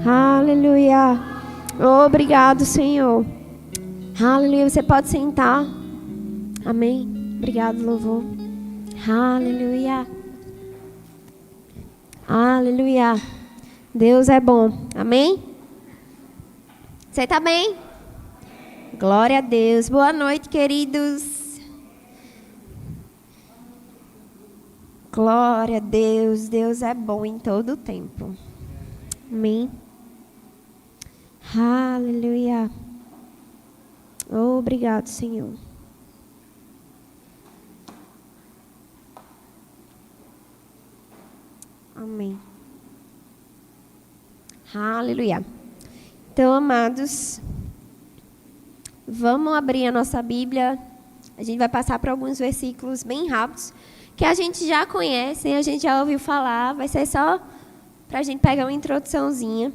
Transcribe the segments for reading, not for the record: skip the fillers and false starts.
Aleluia. Obrigado, Senhor. Aleluia. Você pode sentar. Amém. Obrigado, louvor. Aleluia. Aleluia. Deus é bom. Amém? Você está bem? Glória a Deus. Boa noite, queridos. Glória a Deus. Deus é bom em todo o tempo. Amém. Aleluia. Obrigado, Senhor. Amém. Aleluia. Então, amados, vamos abrir a nossa Bíblia. A gente vai passar por alguns versículos bem rápidos, que a gente já conhece, a gente já ouviu falar. Vai ser só para a gente pegar uma introduçãozinha.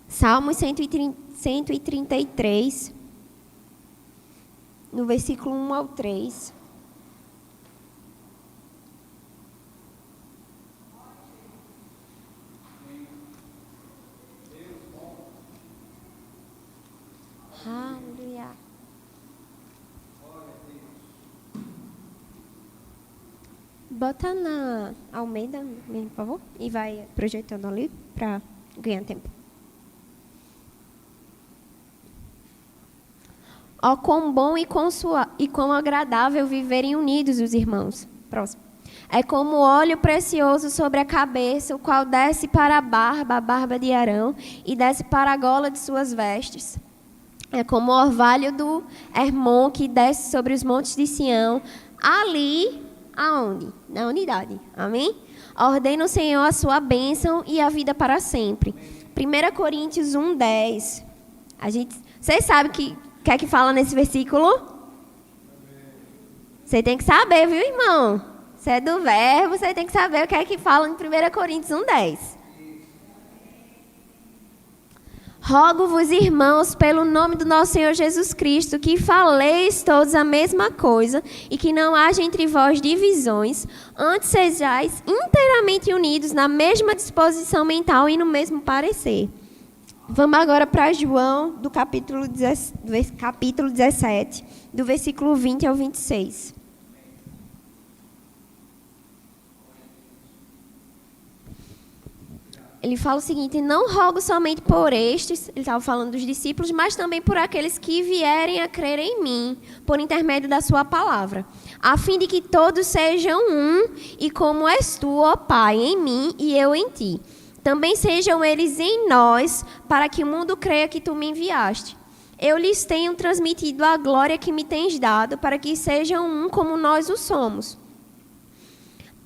Salmos 133, no versículo 1 ao 3. Aleluia. Bota na Almeida, por favor, e vai projetando ali para ganhar tempo. Ó, quão bom e quão agradável viverem unidos os irmãos. Próximo. É como óleo precioso sobre a cabeça, o qual desce para a barba de Arão, e desce para a gola de suas vestes. É como o orvalho do Hermon, que desce sobre os montes de Sião. Ali, aonde? Na unidade. Amém? Ordena o Senhor a sua bênção e a vida para sempre. 1 Coríntios 1:10. Vocês sabem o que é que fala nesse versículo? Você tem que saber, viu, irmão? Você é do verbo, você tem que saber o que é que fala em 1 Coríntios 1:10. Rogo-vos, irmãos, pelo nome do nosso Senhor Jesus Cristo, que faleis todos a mesma coisa e que não haja entre vós divisões, antes sejais inteiramente unidos na mesma disposição mental e no mesmo parecer. Vamos agora para João, do capítulo 17, do versículo 20 ao 26. Ele fala o seguinte: não rogo somente por estes, ele estava falando dos discípulos, mas também por aqueles que vierem a crer em mim, por intermédio da sua palavra, a fim de que todos sejam um, e como és tu, ó Pai, em mim e eu em ti. Também sejam eles em nós, para que o mundo creia que tu me enviaste. Eu lhes tenho transmitido a glória que me tens dado, para que sejam um como nós o somos.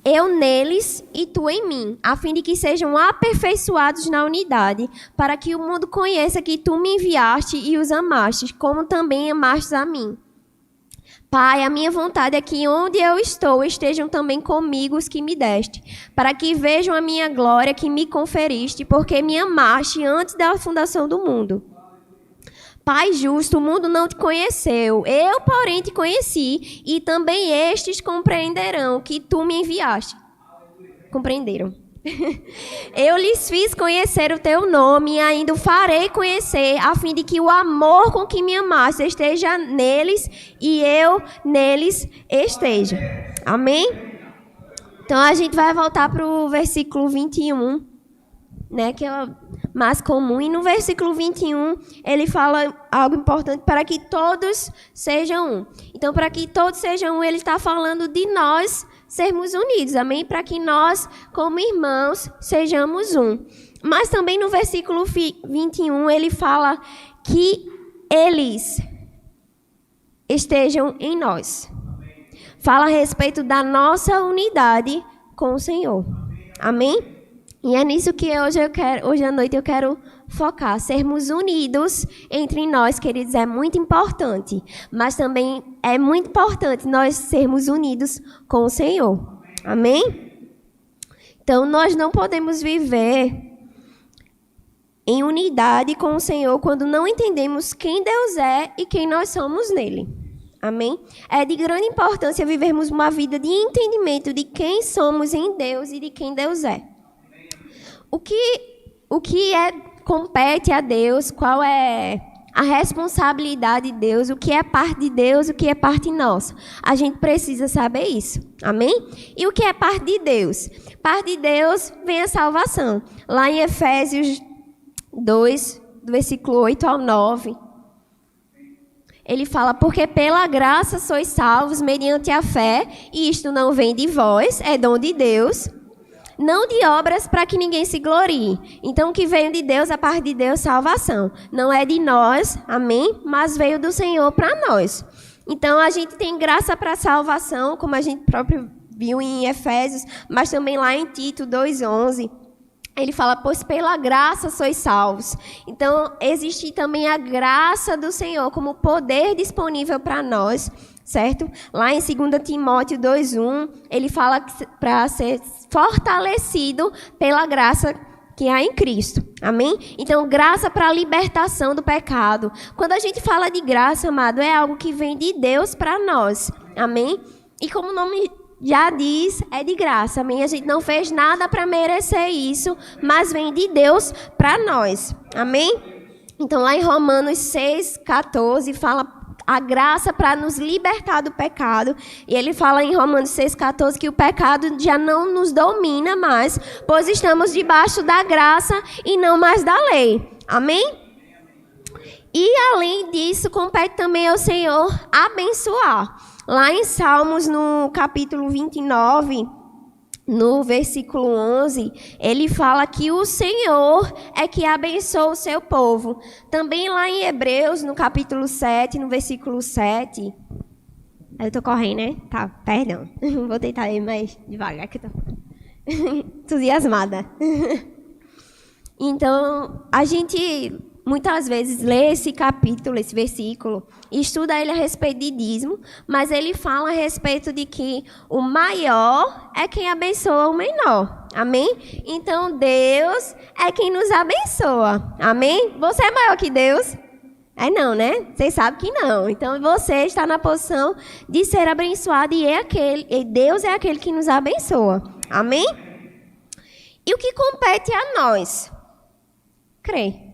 Eu neles e tu em mim, a fim de que sejam aperfeiçoados na unidade, para que o mundo conheça que tu me enviaste e os amaste, como também amaste a mim. Pai, a minha vontade é que onde eu estou estejam também comigo os que me deste, para que vejam a minha glória que me conferiste, porque me amaste antes da fundação do mundo. Pai justo, o mundo não te conheceu, eu, porém, te conheci, e também estes compreenderão que tu me enviaste. Compreenderam. Eu lhes fiz conhecer o teu nome e ainda o farei conhecer, a fim de que o amor com que me amaste esteja neles e eu neles esteja. Amém? Então a gente vai voltar para o versículo 21, né, que é o mais comum. E no versículo 21 ele fala algo importante: para que todos sejam um. Então, para que todos sejam um, ele está falando de nós sermos unidos, amém? Para que nós, como irmãos, sejamos um. Mas também no versículo 21, ele fala que eles estejam em nós. Fala a respeito da nossa unidade com o Senhor. Amém? E é nisso que hoje à noite eu quero focar. Sermos unidos entre nós, queridos, é muito importante. Mas também é muito importante nós sermos unidos com o Senhor. Amém? Então, nós não podemos viver em unidade com o Senhor quando não entendemos quem Deus é e quem nós somos nele. Amém? É de grande importância vivermos uma vida de entendimento de quem somos em Deus e de quem Deus é. O que é compete a Deus, qual é a responsabilidade de Deus, o que é parte de Deus, o que é parte nossa. A gente precisa saber isso. Amém? E o que é parte de Deus? Parte de Deus vem a salvação. Lá em Efésios 2, do versículo 8 ao 9, ele fala: porque pela graça sois salvos mediante a fé, e isto não vem de vós, é dom de Deus, não de obras para que ninguém se glorie. Então, o que veio de Deus, a parte de Deus, salvação. Não é de nós, amém? Mas veio do Senhor para nós. Então, a gente tem graça para salvação, como a gente próprio viu em Efésios, mas também lá em Tito 2,11. Ele fala: pois pela graça sois salvos. Então, existe também a graça do Senhor como poder disponível para nós, certo? Lá em 2 Timóteo 2,1, ele fala para ser fortalecido pela graça que há em Cristo. Amém? Então, graça para a libertação do pecado. Quando a gente fala de graça, amado, é algo que vem de Deus para nós. Amém? E como o nome já diz, é de graça. Amém? A gente não fez nada para merecer isso, mas vem de Deus para nós. Amém? Então, lá em Romanos 6,14, fala a graça para nos libertar do pecado. E ele fala em Romanos 6,14 que o pecado já não nos domina mais, pois estamos debaixo da graça e não mais da lei. Amém? E além disso, compete também ao Senhor abençoar. Lá em Salmos, no capítulo 29, no versículo 11, ele fala que o Senhor é que abençoa o seu povo. Também lá em Hebreus, no capítulo 7, no versículo 7. Eu tô correndo, né? Tá, perdão. Vou tentar ir mais devagar, que eu tô entusiasmada. Então, a gente muitas vezes lê esse capítulo, esse versículo, e estuda ele a respeito de dízimo, mas ele fala a respeito de que o maior é quem abençoa o menor. Amém? Então, Deus é quem nos abençoa. Amém? Você é maior que Deus? É não, né? Vocês sabem que não. Então, você está na posição de ser abençoado e Deus é aquele que nos abençoa. Amém? E o que compete a nós? Crer.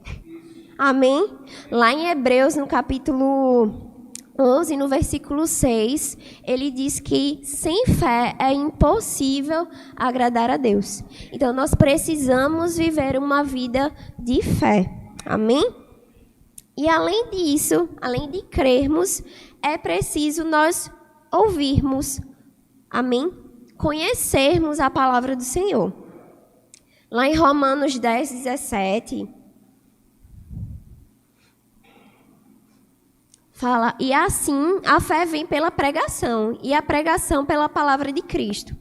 Amém? Lá em Hebreus, no capítulo 11, no versículo 6, ele diz que sem fé é impossível agradar a Deus. Então, nós precisamos viver uma vida de fé. Amém? E além disso, além de crermos, é preciso nós ouvirmos. Amém? Conhecermos a palavra do Senhor. Lá em Romanos 10, 17... fala: e assim a fé vem pela pregação, e a pregação pela palavra de Cristo.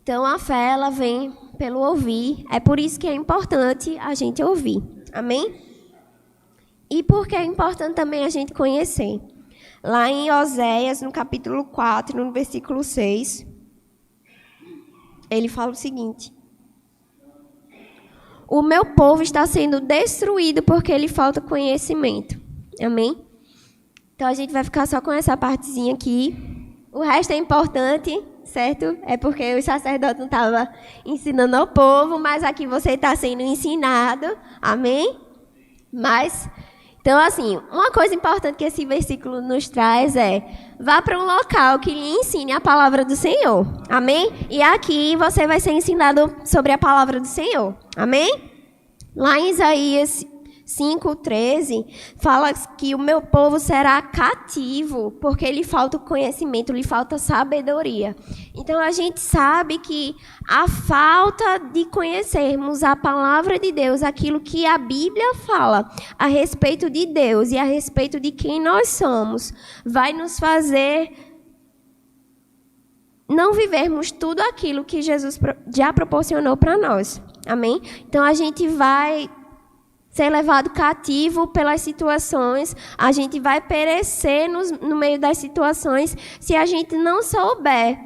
Então, a fé, ela vem pelo ouvir. É por isso que é importante a gente ouvir. Amém? E porque é importante também a gente conhecer. Lá em Oséias, no capítulo 4, no versículo 6, ele fala o seguinte: o meu povo está sendo destruído porque lhe falta conhecimento. Amém? Então, a gente vai ficar só com essa partezinha aqui. O resto é importante, certo? É porque o sacerdote não estava ensinando ao povo, mas aqui você está sendo ensinado. Amém? Mas, então, assim, uma coisa importante que esse versículo nos traz é: vá para um local que lhe ensine a palavra do Senhor. Amém? E aqui você vai ser ensinado sobre a palavra do Senhor. Amém? Lá em Isaías 5:13, fala que o meu povo será cativo, porque lhe falta conhecimento, lhe falta sabedoria. Então, a gente sabe que a falta de conhecermos a palavra de Deus, aquilo que a Bíblia fala a respeito de Deus e a respeito de quem nós somos, vai nos fazer não vivermos tudo aquilo que Jesus já proporcionou para nós. Amém? Então, a gente vai ser levado cativo pelas situações, a gente vai perecer no meio das situações se a gente não souber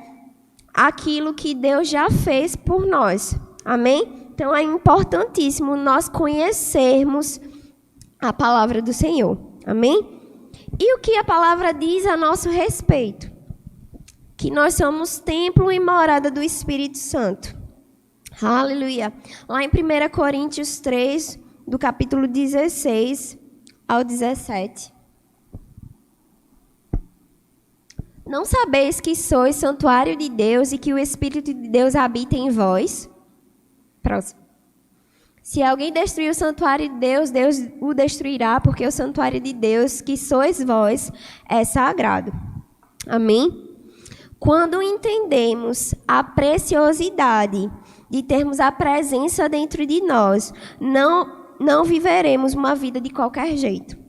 aquilo que Deus já fez por nós. Amém? Então, é importantíssimo nós conhecermos a palavra do Senhor. Amém? E o que a palavra diz a nosso respeito? Que nós somos templo e morada do Espírito Santo. Aleluia. Lá em 1 Coríntios 3, do capítulo 16 ao 17. Não sabeis que sois santuário de Deus e que o Espírito de Deus habita em vós? Próximo. Se alguém destruir o santuário de Deus, Deus o destruirá, porque o santuário de Deus, que sois vós, é sagrado. Amém? Quando entendemos a preciosidade de termos a presença dentro de nós, não viveremos uma vida de qualquer jeito.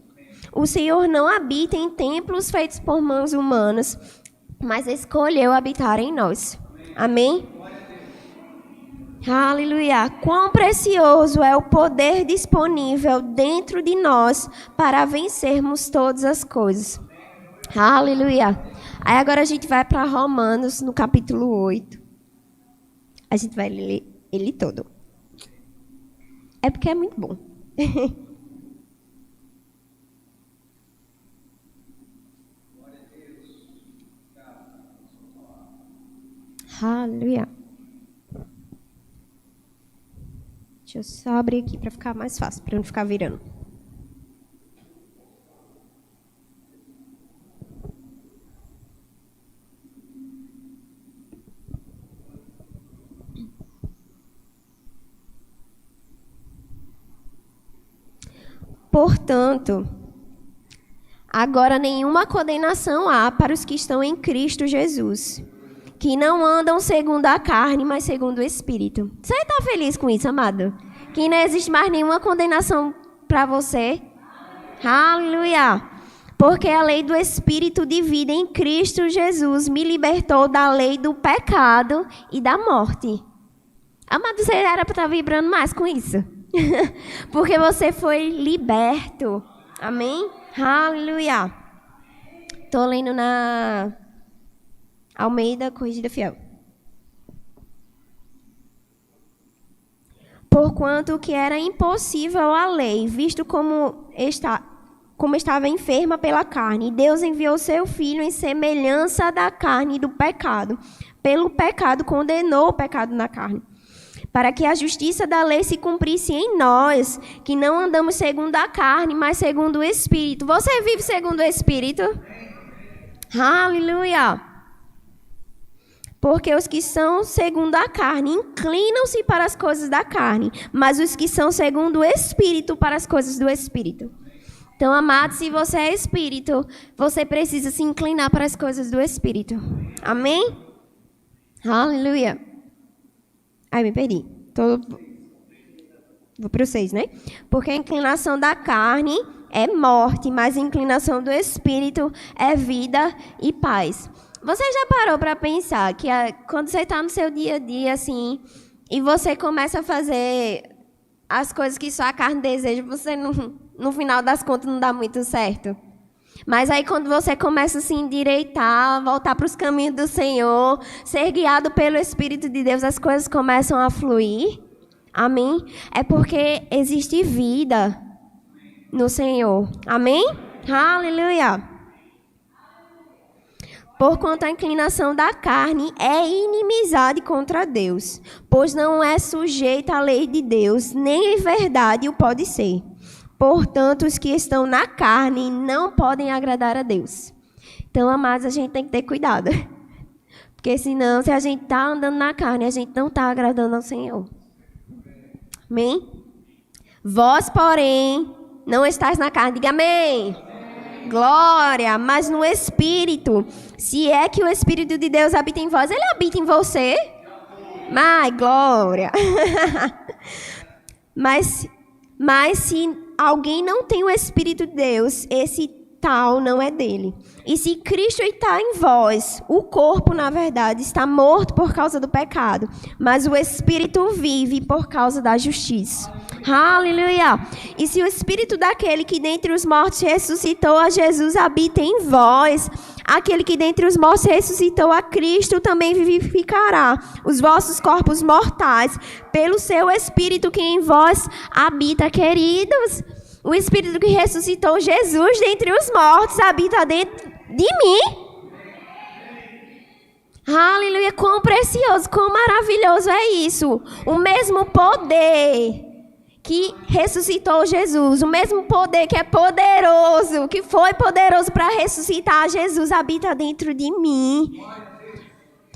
O Senhor não habita em templos feitos por mãos humanas, mas escolheu habitar em nós. Amém? Aleluia. Quão precioso é o poder disponível dentro de nós para vencermos todas as coisas. Aleluia. Aí agora a gente vai para Romanos, no capítulo 8. A gente vai ler ele todo. É porque é muito bom. Aleluia. Deixa eu só abrir aqui para ficar mais fácil, para não ficar virando. Portanto, agora nenhuma condenação há para os que estão em Cristo Jesus, que não andam segundo a carne, mas segundo o Espírito. Você está feliz com isso, amado? Que não existe mais nenhuma condenação para você? Aleluia! Porque a lei do Espírito de vida em Cristo Jesus me libertou da lei do pecado e da morte. Amado, você era para estar vibrando mais com isso. Porque você foi liberto. Amém? Aleluia! Estou lendo na Almeida Corrigida Fiel. Porquanto que era impossível a lei, visto como estava enferma pela carne, Deus enviou seu Filho em semelhança da carne e do pecado. Pelo pecado condenou o pecado na carne, para que a justiça da lei se cumprisse em nós, que não andamos segundo a carne, mas segundo o Espírito. Você vive segundo o Espírito? Aleluia! Porque os que são segundo a carne inclinam-se para as coisas da carne, mas os que são segundo o Espírito para as coisas do Espírito. Então, amado, se você é Espírito, você precisa se inclinar para as coisas do Espírito. Amém? Aleluia. Ai, me perdi. Vou para o 6, né? Porque a inclinação da carne é morte, mas a inclinação do Espírito é vida e paz. Você já parou para pensar que quando você está no seu dia a dia, assim, e você começa a fazer as coisas que só a carne deseja, você, no final das contas, não dá muito certo? Mas aí, quando você começa a se endireitar, voltar para os caminhos do Senhor, ser guiado pelo Espírito de Deus, as coisas começam a fluir. Amém? É porque existe vida no Senhor. Amém? Aleluia! Porquanto a inclinação da carne é inimizade contra Deus, pois não é sujeita à lei de Deus, nem em verdade o pode ser. Portanto, os que estão na carne não podem agradar a Deus. Então, amados, a gente tem que ter cuidado. Porque senão, se a gente está andando na carne, a gente não está agradando ao Senhor. Amém? Vós, porém, não estáis na carne. Diga amém. Glória, mas no Espírito. Se é que o Espírito de Deus habita em vós, ele habita em você? Ai, glória. Mas se alguém não tem o Espírito de Deus, esse tal não é dele. E se Cristo está em vós, o corpo, na verdade, está morto por causa do pecado, mas o Espírito vive por causa da justiça. Aleluia! E se o Espírito daquele que dentre os mortos ressuscitou a Jesus habita em vós, aquele que dentre os mortos ressuscitou a Cristo também vivificará os vossos corpos mortais pelo seu Espírito que em vós habita, queridos. O Espírito que ressuscitou Jesus dentre os mortos habita dentro de mim. Aleluia, quão precioso, quão maravilhoso é isso. O mesmo poder que ressuscitou Jesus, o mesmo poder que é poderoso, que foi poderoso para ressuscitar Jesus, habita dentro de mim.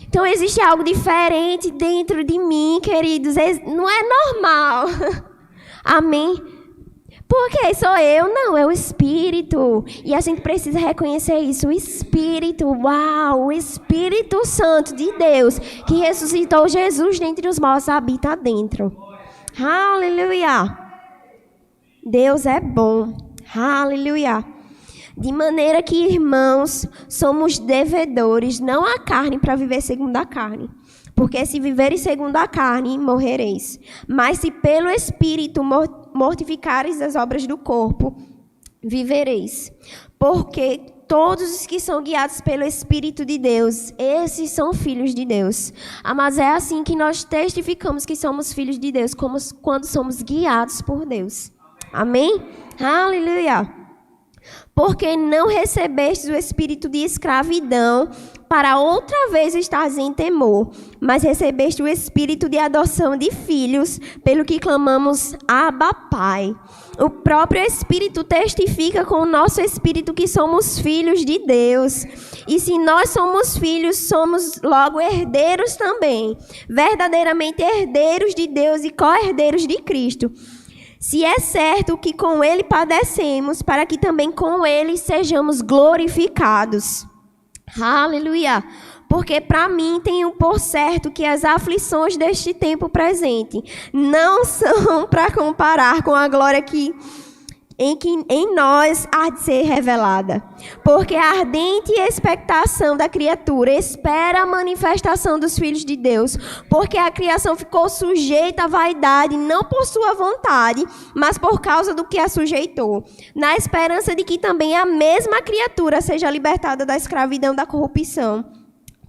Então existe algo diferente dentro de mim, queridos. Não é normal. Amém? Porque sou eu? Não, é o Espírito. E a gente precisa reconhecer isso. O Espírito, uau, o Espírito Santo de Deus, que ressuscitou Jesus dentre os mortos, habita dentro. Aleluia. Deus é bom. Aleluia. De maneira que, irmãos, somos devedores, não à carne, para viver segundo a carne. Porque se viveres segundo a carne, morrereis. Mas se pelo Espírito mortificares as obras do corpo, vivereis. Porque todos os que são guiados pelo Espírito de Deus, esses são filhos de Deus. Mas é assim que nós testificamos que somos filhos de Deus, como quando somos guiados por Deus. Amém? Aleluia. Porque não recebestes o espírito de escravidão para outra vez estares em temor, mas recebeste o espírito de adoção de filhos, pelo que clamamos Abba, Pai. O próprio Espírito testifica com o nosso espírito que somos filhos de Deus. E se nós somos filhos, somos logo herdeiros também, verdadeiramente herdeiros de Deus e co-herdeiros de Cristo. Se é certo que com ele padecemos, para que também com ele sejamos glorificados. Aleluia! Porque para mim tenho por certo que as aflições deste tempo presente não são para comparar com a glória que em nós há de ser revelada. Porque a ardente expectação da criatura espera a manifestação dos filhos de Deus. Porque a criação ficou sujeita à vaidade, não por sua vontade, mas por causa do que a sujeitou. Na esperança de que também a mesma criatura seja libertada da escravidão da corrupção,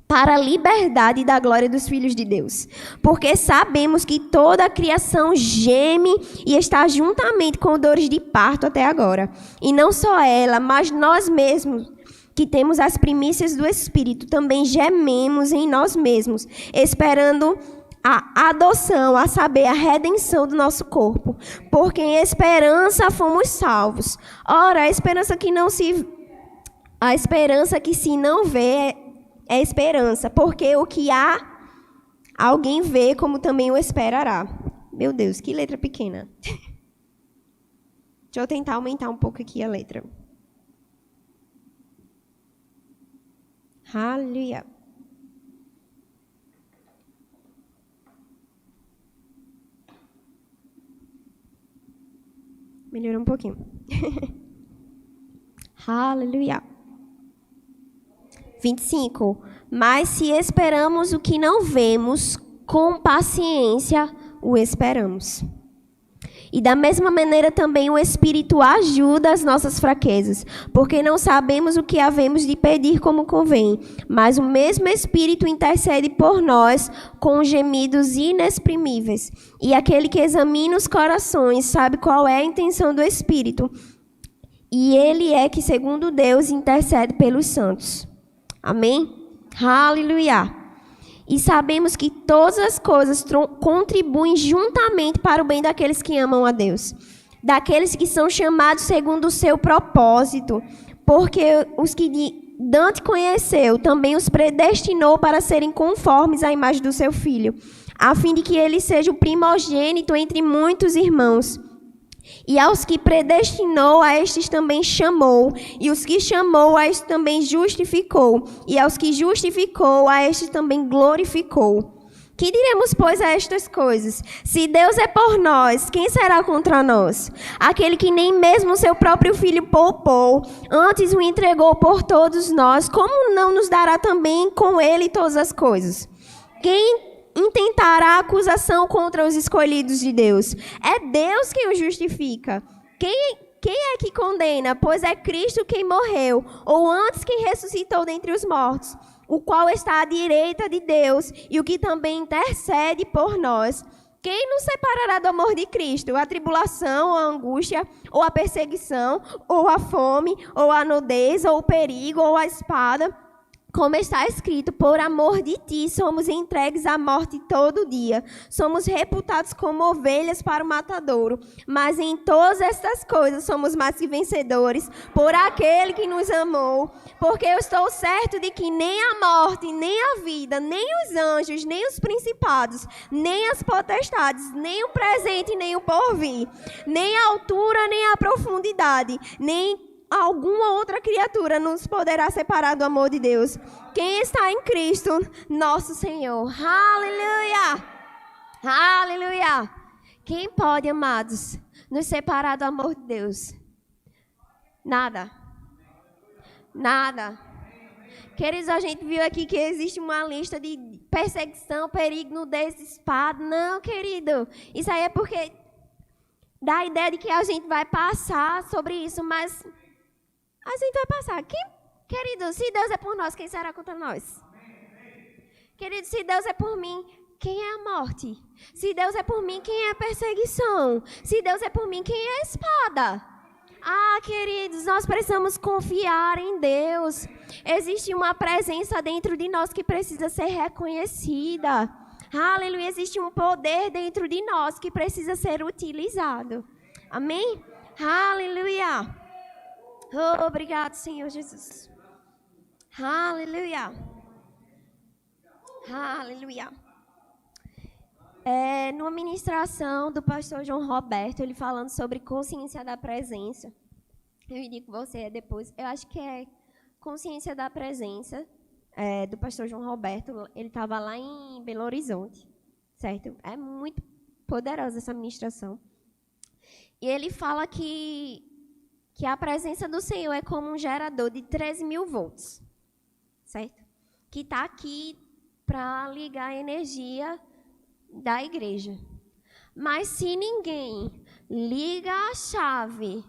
para a liberdade da glória dos filhos de Deus. Porque sabemos que toda a criação geme e está juntamente com dores de parto até agora. E não só ela, mas nós mesmos, que temos as primícias do Espírito, também gememos em nós mesmos, esperando a adoção, a saber, a redenção do nosso corpo. Porque em esperança fomos salvos. Ora, a esperança que se não vê é esperança, porque o que há, alguém vê como também o esperará. Meu Deus, que letra pequena. Deixa eu tentar aumentar um pouco aqui a letra. Aleluia. Melhorou um pouquinho. Aleluia. 25. Mas se esperamos o que não vemos, com paciência o esperamos. E da mesma maneira também o Espírito ajuda as nossas fraquezas, porque não sabemos o que havemos de pedir como convém, mas o mesmo Espírito intercede por nós com gemidos inexprimíveis. E aquele que examina os corações sabe qual é a intenção do Espírito, e ele é que, segundo Deus, intercede pelos santos. Amém? Aleluia! E sabemos que todas as coisas contribuem juntamente para o bem daqueles que amam a Deus, daqueles que são chamados segundo o seu propósito, porque os que Dante conheceu também os predestinou para serem conformes à imagem do seu Filho, a fim de que ele seja o primogênito entre muitos irmãos. E aos que predestinou, a estes também chamou. E os que chamou, a estes também justificou. E aos que justificou, a estes também glorificou. Que diremos, pois, a estas coisas? Se Deus é por nós, quem será contra nós? Aquele que nem mesmo seu próprio Filho poupou, antes o entregou por todos nós, como não nos dará também com ele todas as coisas? Quem intentará acusação contra os escolhidos de Deus? É Deus quem os justifica. Quem é que condena? Pois é Cristo quem morreu, ou antes quem ressuscitou dentre os mortos, o qual está à direita de Deus e o que também intercede por nós. Quem nos separará do amor de Cristo? A tribulação, ou a angústia, ou a perseguição, ou a fome, ou a nudez, ou o perigo, ou a espada? Como está escrito, por amor de ti somos entregues à morte todo dia. Somos reputados como ovelhas para o matadouro. Mas em todas estas coisas somos mais que vencedores por aquele que nos amou. Porque eu estou certo de que nem a morte, nem a vida, nem os anjos, nem os principados, nem as potestades, nem o presente, nem o porvir, nem a altura, nem a profundidade, nem alguma outra criatura nos poderá separar do amor de Deus. Quem está em Cristo, nosso Senhor. Aleluia! Aleluia! Quem pode, amados, nos separar do amor de Deus? Nada. Nada. Queridos, a gente viu aqui que existe uma lista de perseguição, perigo, nudez, espada. Não, querido. Isso aí é porque dá a ideia de que a gente vai passar sobre isso, mas a gente vai passar. Querido, se Deus é por nós, quem será contra nós? Querido, se Deus é por mim, quem é a morte? Se Deus é por mim, quem é a perseguição? Se Deus é por mim, quem é a espada? Ah, queridos, nós precisamos confiar em Deus. Existe uma presença dentro de nós que precisa ser reconhecida. Aleluia, existe um poder dentro de nós que precisa ser utilizado. Amém? Aleluia. Oh, obrigado, Senhor Jesus. Aleluia. Aleluia. Numa ministração do pastor João Roberto, ele falando sobre consciência da presença. Eu indico você depois. Eu acho que é consciência da presença do pastor João Roberto. Ele estava lá em Belo Horizonte, certo? É muito poderosa essa ministração. E ele fala que a presença do Senhor é como um gerador de 13.000 volts, certo? Que está aqui para ligar a energia da igreja. Mas se ninguém liga a chave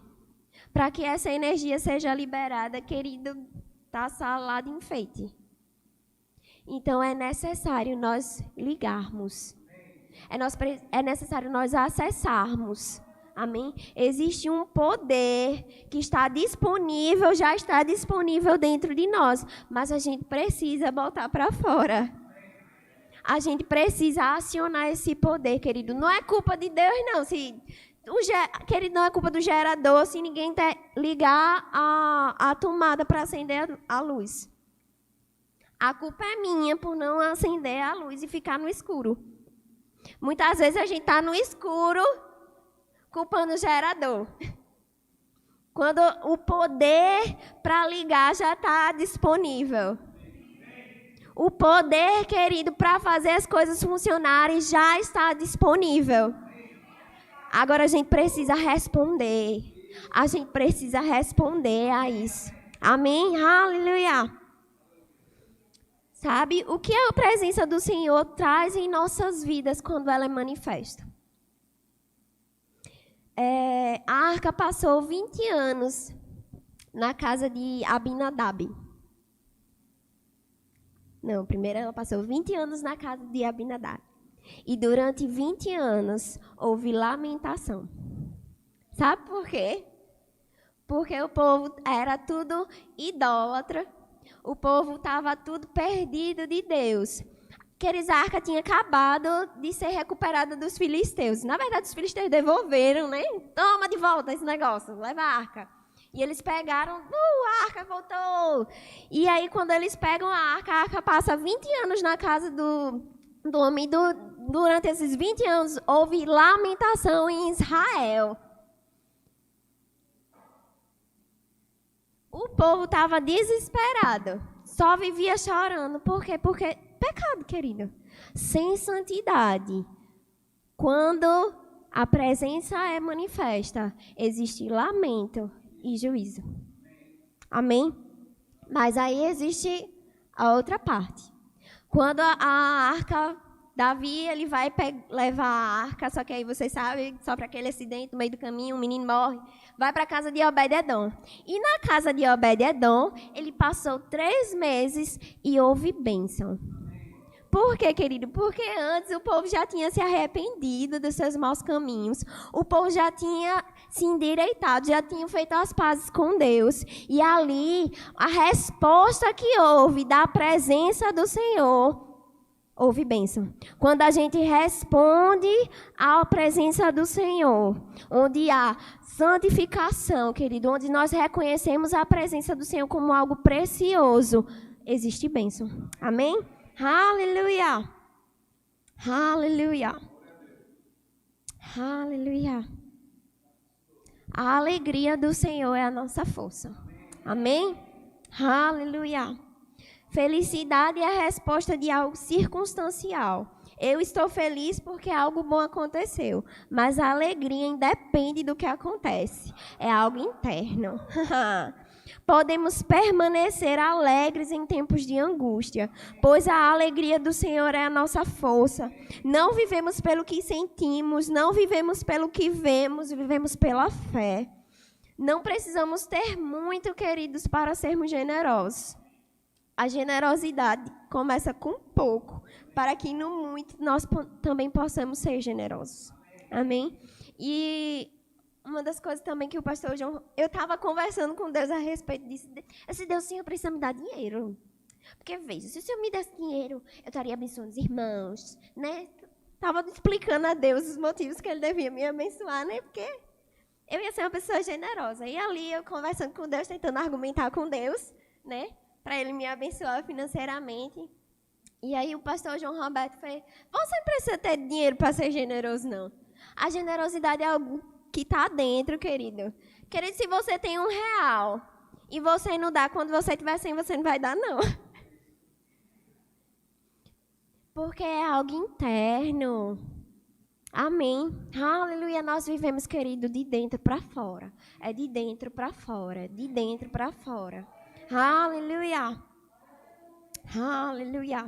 para que essa energia seja liberada, querido, está salado em enfeite. Então é necessário nós ligarmos. É necessário nós acessarmos. Amém? Existe um poder que está disponível, já está disponível dentro de nós, mas a gente precisa botar para fora. A gente precisa acionar esse poder, querido. Não é culpa de Deus, não. Querido, não é culpa do gerador se ninguém ligar a tomada para acender a luz. A culpa é minha por não acender a luz e ficar no escuro. Muitas vezes a gente está no escuro culpando o gerador. Quando o poder para ligar já está disponível. O poder, querido, para fazer as coisas funcionarem já está disponível. Agora a gente precisa responder. A gente precisa responder a isso. Amém? Aleluia. Sabe, o que a presença do Senhor traz em nossas vidas quando ela é manifesta? A arca passou 20 anos na casa de Abinadab. Não, primeiro ela passou 20 anos na casa de Abinadab. E durante 20 anos houve lamentação. Sabe por quê? Porque o povo era tudo idólatra. O povo estava tudo perdido de Deus. Queridos, a arca tinha acabado de ser recuperada dos filisteus. Na verdade, os filisteus devolveram, né? Toma de volta esse negócio, leva a arca. E eles pegaram, a arca voltou. E aí, quando eles pegam a arca passa 20 anos na casa do homem. Durante esses 20 anos, houve lamentação em Israel. O povo estava desesperado. Só vivia chorando. Por quê? Porque pecado, querido. Sem santidade. Quando a presença é manifesta, existe lamento e juízo. Amém? Mas aí existe a outra parte. Quando a arca, Davi, ele vai levar a arca, só que aí vocês sabem, sofre aquele acidente no meio do caminho, um menino morre, vai para a casa de Obed-edom. E na casa de Obed-edom, ele passou 3 meses e houve bênção. Por quê, querido? Porque antes o povo já tinha se arrependido dos seus maus caminhos. O povo já tinha se endireitado, já tinham feito as pazes com Deus. E ali, a resposta que houve da presença do Senhor, houve bênção. Quando a gente responde à presença do Senhor, onde há santificação, querido, onde nós reconhecemos a presença do Senhor como algo precioso, existe bênção. Amém? Aleluia! Aleluia! Aleluia! A alegria do Senhor é a nossa força. Amém? Aleluia! Felicidade é a resposta de algo circunstancial. Eu estou feliz porque algo bom aconteceu, mas a alegria independe do que acontece. É algo interno. Podemos permanecer alegres em tempos de angústia, pois a alegria do Senhor é a nossa força. Não vivemos pelo que sentimos, não vivemos pelo que vemos, vivemos pela fé. Não precisamos ter muito, queridos, para sermos generosos. A generosidade começa com pouco, para que no muito nós também possamos ser generosos. Amém? E uma das coisas também que o pastor João... Eu estava conversando com Deus a respeito disso. Eu disse, Deus, o Senhor precisa me dar dinheiro. Porque, veja, se o Senhor me desse dinheiro, eu estaria abençoando os irmãos, né? Estava explicando a Deus os motivos que Ele devia me abençoar, né? Porque eu ia ser uma pessoa generosa. E ali, eu conversando com Deus, tentando argumentar com Deus, né? Para Ele me abençoar financeiramente. E aí o pastor João Roberto falou, você não precisa ter dinheiro para ser generoso, não. A generosidade é algo que está dentro, querido. Querido, se você tem R$1 e você não dá, quando você tiver 100, você não vai dar, não. Porque é algo interno. Amém. Aleluia. Nós vivemos, querido, de dentro para fora. É de dentro para fora. De dentro para fora. Aleluia. Aleluia.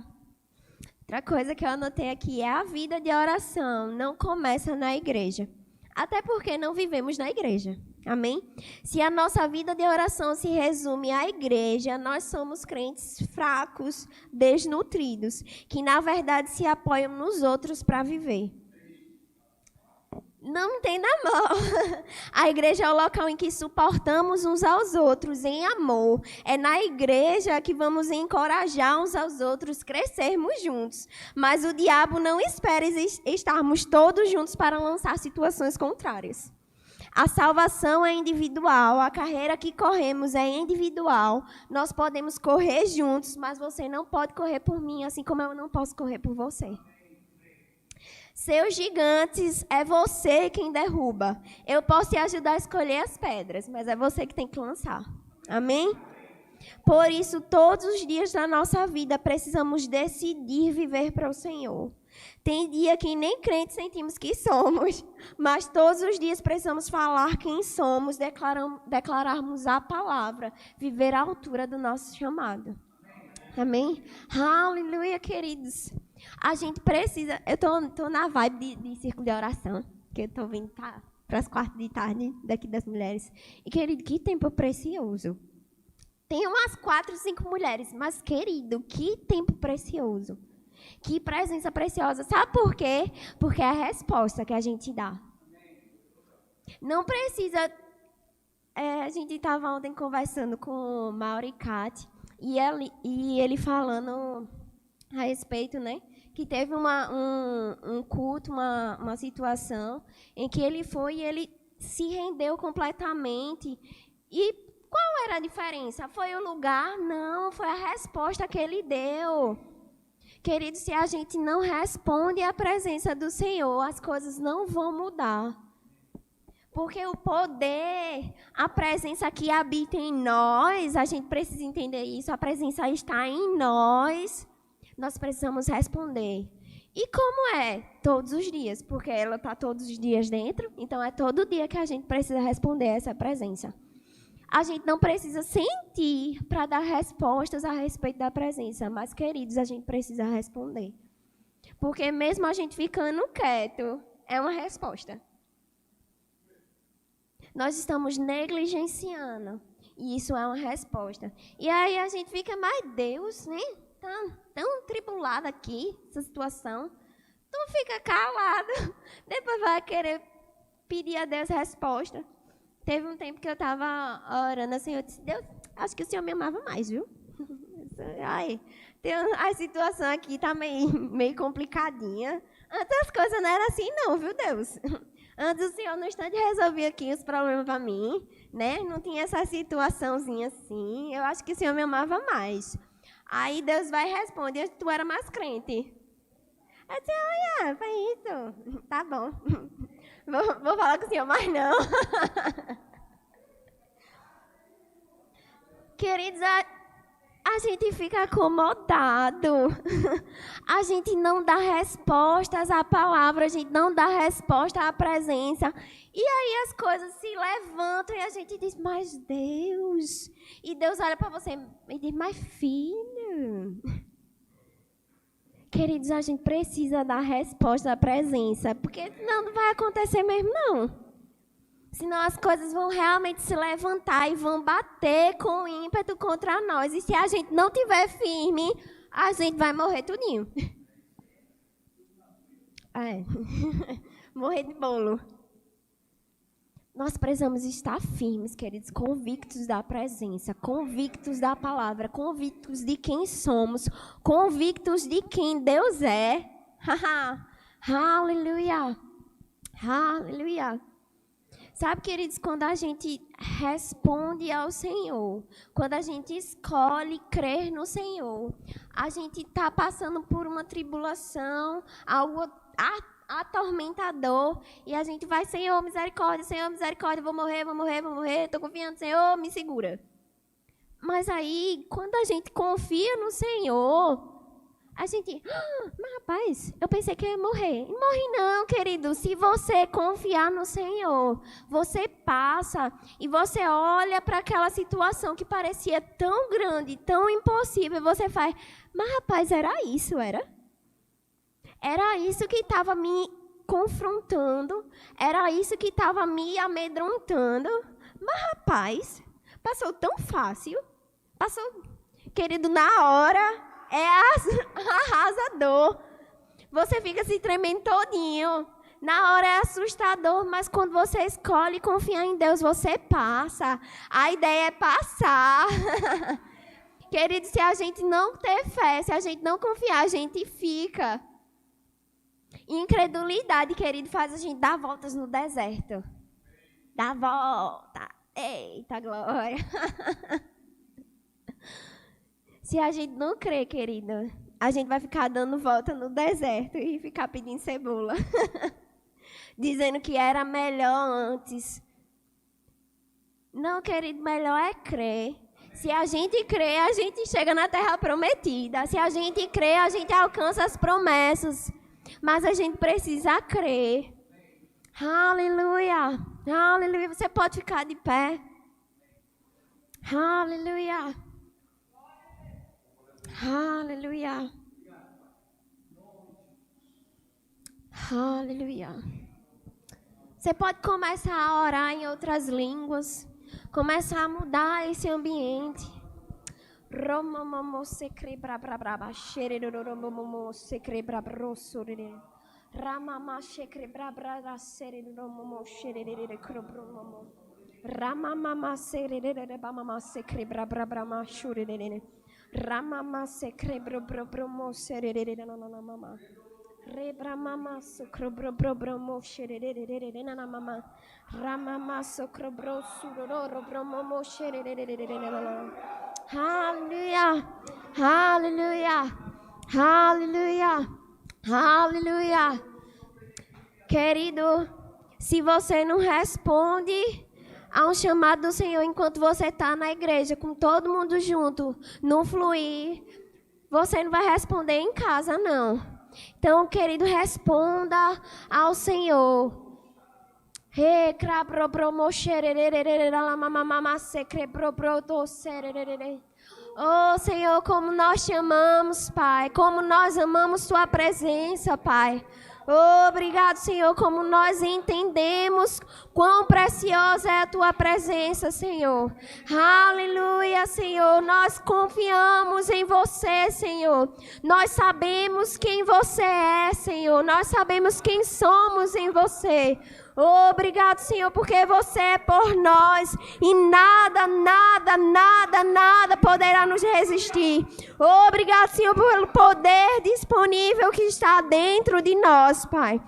Outra coisa que eu anotei aqui é a vida de oração não começa na igreja. Até porque não vivemos na igreja. Amém? Se a nossa vida de oração se resume à igreja, nós somos crentes fracos, desnutridos, que na verdade se apoiam nos outros para viver. Não entenda mal. A igreja é o local em que suportamos uns aos outros em amor. É na igreja que vamos encorajar uns aos outros, crescermos juntos. Mas o diabo não espera estarmos todos juntos para lançar situações contrárias. A salvação é individual, a carreira que corremos é individual. Nós podemos correr juntos, mas você não pode correr por mim, assim como eu não posso correr por você. Seus gigantes, é você quem derruba. Eu posso te ajudar a escolher as pedras, mas é você que tem que lançar. Amém? Por isso, todos os dias da nossa vida, precisamos decidir viver para o Senhor. Tem dia que nem crentes sentimos que somos, mas todos os dias precisamos falar quem somos, declararmos a palavra, viver à altura do nosso chamado. Amém? Aleluia, queridos. A gente precisa... Eu tô na vibe de círculo de oração, que eu tô vindo para as quartas de tarde daqui das mulheres. E, querido, que tempo precioso. Tem umas 4, 5 mulheres, mas, querido, que tempo precioso. Que presença preciosa. Sabe por quê? Porque é a resposta que a gente dá. Não precisa... a gente estava ontem conversando com o Mauro e Kate, e ele falando a respeito, né? Que teve um culto, uma situação em que ele foi e ele se rendeu completamente. E qual era a diferença? Foi o lugar? Não, foi a resposta que ele deu. Querido, se a gente não responde à presença do Senhor, as coisas não vão mudar. Porque o poder, a presença que habita em nós, a gente precisa entender isso, a presença está em nós. Nós precisamos responder. E como é? Todos os dias, porque ela está todos os dias dentro, então é todo dia que a gente precisa responder a essa presença. A gente não precisa sentir para dar respostas a respeito da presença, mas, queridos, a gente precisa responder. Porque mesmo a gente ficando quieto, é uma resposta. Nós estamos negligenciando, e isso é uma resposta. E aí a gente fica, mas Deus, né? Tá tão tribulado aqui, essa situação. Tu fica calado, depois vai querer pedir a Deus resposta. Teve um tempo que eu estava orando assim, eu disse, Deus, acho que o Senhor me amava mais, viu? Ai, tem a situação aqui tá meio complicadinha. Antes as coisas não eram assim não, viu, Deus? Antes o Senhor no instante resolvia aqui os problemas para mim, né? Não tinha essa situaçãozinha assim. Eu acho que o Senhor me amava mais. Aí Deus vai e responde, tu era mais crente. Eu disse, olha, foi isso. Tá bom. Vou falar com o Senhor, mas não. Queridos, a gente fica acomodado. A gente não dá respostas à palavra, a gente não dá resposta à presença. E aí as coisas se levantam e a gente diz, mas Deus. E Deus olha para você e diz, mas filho. Queridos, a gente precisa dar resposta à presença, porque senão não vai acontecer mesmo, não. Senão as coisas vão realmente se levantar e vão bater com ímpeto contra nós. E se a gente não tiver firme, a gente vai morrer tudinho. Morrer de bolo. Nós precisamos estar firmes, queridos, convictos da presença, convictos da palavra, convictos de quem somos, convictos de quem Deus é. Aleluia. Aleluia. Sabe, queridos, quando a gente responde ao Senhor, quando a gente escolhe crer no Senhor, a gente está passando por uma tribulação, algo atormentador, e a gente vai, Senhor, misericórdia, vou morrer, estou confiando, Senhor, me segura. Mas aí, quando a gente confia no Senhor, a gente, mas rapaz, eu pensei que eu ia morrer. Não morre não, querido. Se você confiar no Senhor, você passa e você olha para aquela situação que parecia tão grande, tão impossível, e você faz, mas rapaz, era isso, era? Era isso que estava me confrontando, era isso que estava me amedrontando. Mas rapaz, passou tão fácil, passou, querido, na hora. É arrasador. Você fica se tremendo todinho. Na hora é assustador, mas quando você escolhe confiar em Deus, você passa. A ideia é passar. Querido, se a gente não ter fé, se a gente não confiar, a gente fica. Incredulidade, querido, faz a gente dar voltas no deserto. Dá volta. Eita, glória. Se a gente não crer, querido, a gente vai ficar dando volta no deserto e ficar pedindo cebola. Dizendo que era melhor antes. Não, querido, melhor é crer. Se a gente crer, a gente chega na terra prometida. Se a gente crer, a gente alcança as promessas. Mas a gente precisa crer. Aleluia. Aleluia. Você pode ficar de pé. Aleluia. Aleluia. Aleluia. Você pode começar a orar em outras línguas. Começar a mudar esse ambiente. Ramama secre bro mo serere na mama. Rebra mama socro bro mo serere na mama. Ramama socro bro suroro bro mo serere na. Hallelujah. Hallelujah. Hallelujah. Hallelujah. Querido, se você não responde há um chamado do Senhor enquanto você está na igreja, com todo mundo junto, no fluir, você não vai responder em casa, não. Então, querido, responda ao Senhor. Oh, Senhor, como nós te amamos, Pai, como nós amamos Tua presença, Pai. Obrigado, Senhor, como nós entendemos quão preciosa é a Tua presença, Senhor. Aleluia, Senhor. Nós confiamos em Você, Senhor. Nós sabemos quem Você é, Senhor. Nós sabemos quem somos em Você. Obrigado, Senhor, porque você é por nós e nada, nada, nada, nada poderá nos resistir. Obrigado, Senhor, pelo poder disponível que está dentro de nós, Pai.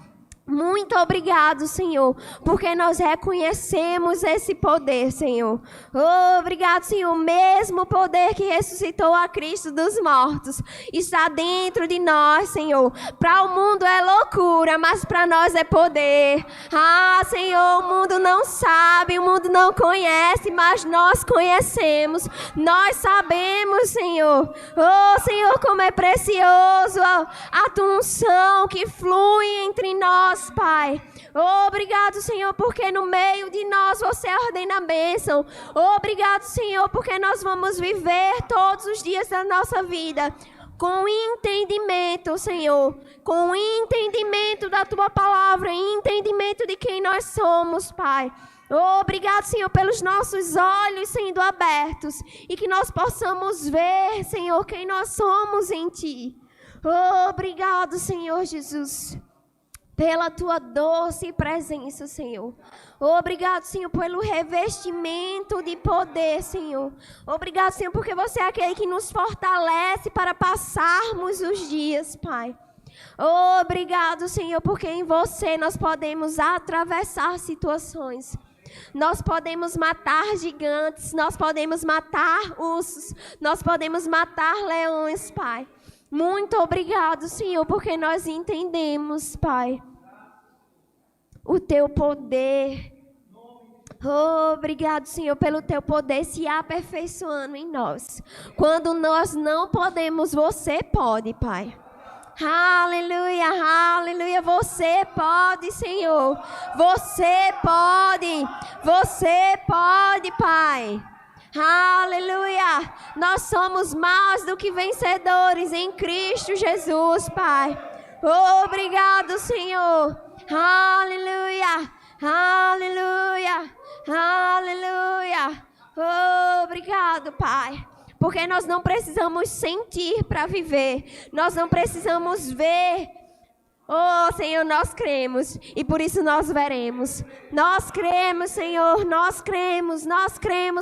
Muito obrigado, Senhor, porque nós reconhecemos esse poder, Senhor. Obrigado, Senhor, o mesmo poder que ressuscitou a Cristo dos mortos está dentro de nós, Senhor. Para o mundo é loucura, mas para nós é poder. Ah, Senhor, o mundo não sabe, o mundo não conhece, mas nós conhecemos. Nós sabemos, Senhor. Oh, Senhor, como é precioso a tua unção que flui entre nós, Pai. Obrigado, Senhor, porque no meio de nós você ordena a bênção. Obrigado, Senhor, porque nós vamos viver todos os dias da nossa vida com entendimento, Senhor, com entendimento da tua palavra, entendimento de quem nós somos, Pai. Obrigado, Senhor, pelos nossos olhos sendo abertos e que nós possamos ver, Senhor, quem nós somos em Ti. Obrigado, Senhor Jesus, pela tua doce presença, Senhor. Obrigado, Senhor, pelo revestimento de poder, Senhor. Obrigado, Senhor, porque você é aquele que nos fortalece para passarmos os dias, Pai. Obrigado, Senhor, porque em você nós podemos atravessar situações. Nós podemos matar gigantes, nós podemos matar ursos, nós podemos matar leões, Pai. Muito obrigado, Senhor, porque nós entendemos, Pai, o teu poder. Obrigado, Senhor, pelo teu poder se aperfeiçoando em nós. Quando nós não podemos, você pode, Pai. Aleluia, aleluia. Você pode, Senhor. Você pode, Pai. Aleluia! Nós somos mais do que vencedores em Cristo Jesus, Pai. Obrigado, Senhor. Aleluia! Aleluia! Aleluia! Obrigado, Pai. Porque nós não precisamos sentir para viver. Nós não precisamos ver. Oh, Senhor, nós cremos e por isso nós veremos. Nós cremos, Senhor, nós cremos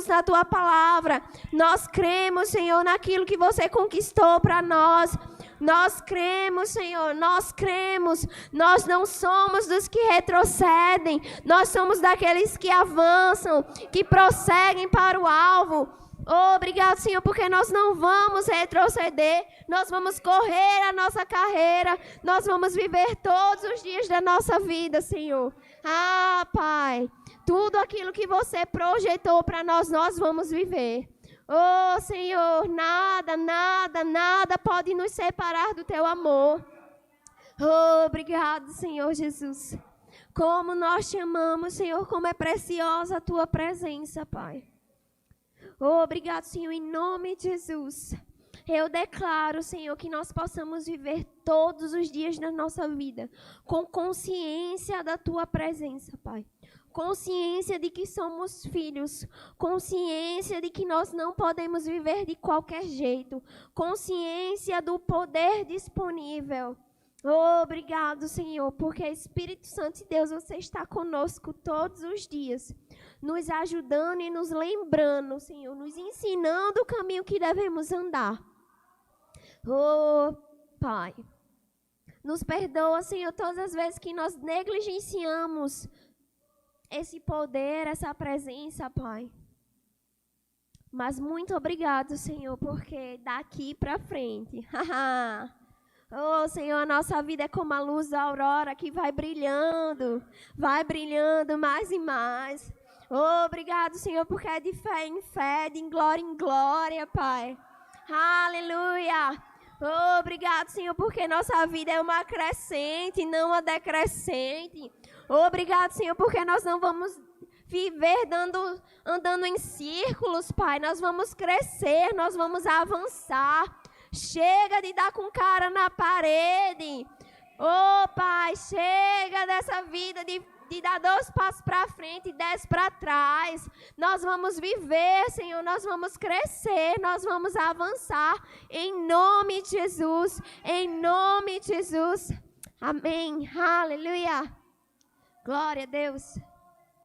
na Tua palavra. Nós cremos, Senhor, naquilo que você conquistou para nós. Nós cremos, Senhor, nós cremos. Nós não somos dos que retrocedem. Nós somos daqueles que avançam, que prosseguem para o alvo. Obrigado, Senhor, porque nós não vamos retroceder, nós vamos correr a nossa carreira, nós vamos viver todos os dias da nossa vida, Senhor. Ah, Pai, tudo aquilo que você projetou para nós, nós vamos viver. Oh, Senhor, nada, nada, nada pode nos separar do Teu amor. Oh, obrigado, Senhor Jesus. Como nós te amamos, Senhor, como é preciosa a Tua presença, Pai. Obrigado, Senhor, em nome de Jesus. Eu declaro, Senhor, que nós possamos viver todos os dias da nossa vida com consciência da Tua presença, Pai. Consciência de que somos filhos. Consciência de que nós não podemos viver de qualquer jeito. Consciência do poder disponível. Obrigado, Senhor, porque Espírito Santo de Deus, você está conosco todos os dias, nos ajudando e nos lembrando, Senhor, nos ensinando o caminho que devemos andar. Oh, Pai, nos perdoa, Senhor, todas as vezes que nós negligenciamos esse poder, essa presença, Pai. Mas muito obrigado, Senhor, porque daqui para frente, oh, Senhor, a nossa vida é como a luz da aurora que vai brilhando mais e mais. Oh, obrigado, Senhor, porque é de fé em fé, de glória em glória, Pai. Aleluia. Oh, obrigado, Senhor, porque nossa vida é uma crescente, não uma decrescente. Obrigado, Senhor, porque nós não vamos viver andando em círculos, Pai. Nós vamos crescer, nós vamos avançar. Chega de dar com cara na parede. Oh, Pai, chega dessa vida de dar 2 passos para frente e 10 para trás. Nós vamos viver, Senhor, nós vamos crescer, nós vamos avançar. Em nome de Jesus, em nome de Jesus. Amém. Aleluia. Glória a Deus.